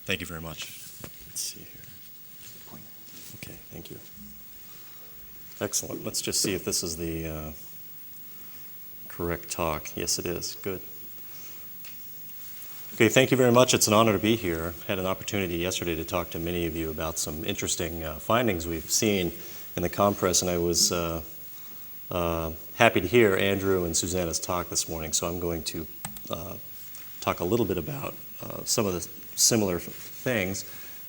Thank you very much. Let's see here. Okay, thank you. Excellent. Let's just see if this is the correct talk. Yes, it is. Good. Okay, thank you very much. It's an honor to be here. Had an opportunity yesterday to talk to many of you about some interesting findings we've seen in the compress, and I was happy to hear Andrew and Susanna's talk this morning, so I'm going to talk a little bit about some of the similar things.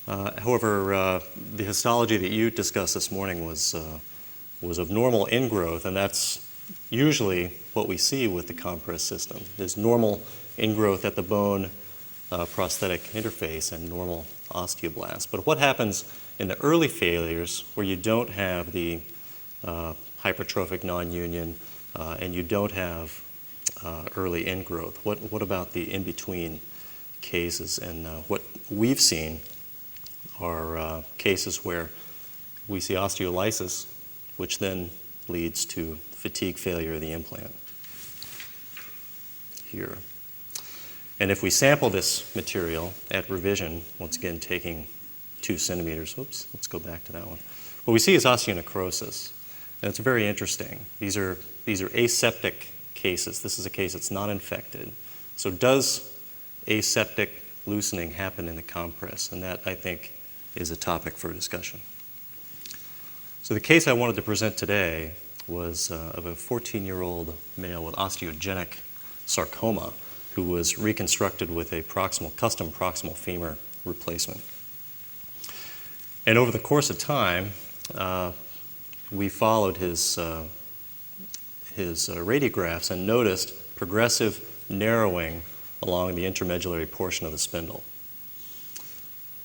However, the histology that you discussed this morning was of normal ingrowth, and that's usually what we see with the compress system, is normal ingrowth at the bone prosthetic interface and normal osteoblasts. But what happens in the early failures where you don't have the hypertrophic non-union and you don't have early ingrowth? What about the in-between cases? And what we've seen are cases where we see osteolysis, which then leads to fatigue failure of the implant here. And if we sample this material at revision, once again taking 2 centimeters, whoops, let's go back to that one. What we see is osteonecrosis, and it's very interesting. These are aseptic cases. This is a case that's not infected. So does aseptic loosening happen in the compress? And that, I think, is a topic for discussion. So the case I wanted to present today was of a 14-year-old male with osteogenic sarcoma who was reconstructed with a custom proximal femur replacement. And over the course of time, we followed his radiographs and noticed progressive narrowing along the intermedullary portion of the spindle.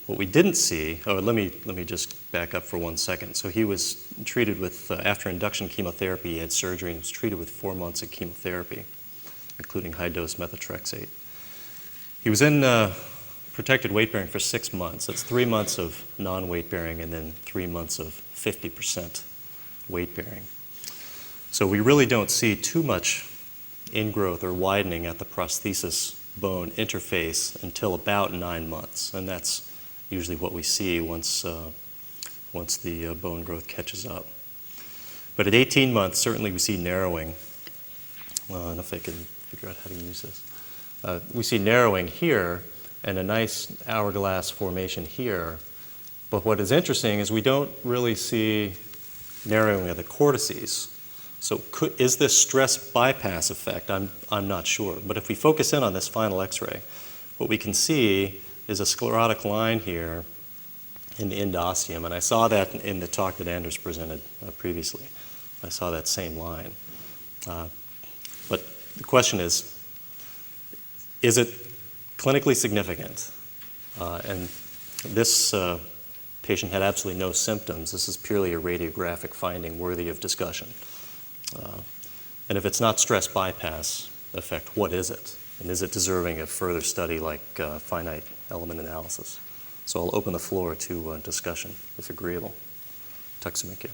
What we didn't see, let me just back up for 1 second. So he was treated with, after induction chemotherapy, he had surgery and was treated with 4 months of chemotherapy, including high-dose methotrexate. He was in protected weight bearing for 6 months. That's 3 months of non-weight bearing and then 3 months of 50% weight bearing. So we really don't see too much ingrowth or widening at the prosthesis bone interface until about 9 months, and that's usually what we see once the bone growth catches up. But at 18 months, certainly we see narrowing. And if I can figure out how to use this. We see narrowing here and a nice hourglass formation here. But what is interesting is we don't really see narrowing of the cortices. So is this stress bypass effect? I'm not sure. But if we focus in on this final X-ray, what we can see is a sclerotic line here in the endosteum. And I saw that in the talk that Anders presented previously. I saw that same line. But the question is it clinically significant? And this patient had absolutely no symptoms. This is purely a radiographic finding worthy of discussion. And if it's not stress bypass effect, what is it? And is it deserving of further study like finite element analysis? So I'll open the floor to discussion, if agreeable. Tack så mycket.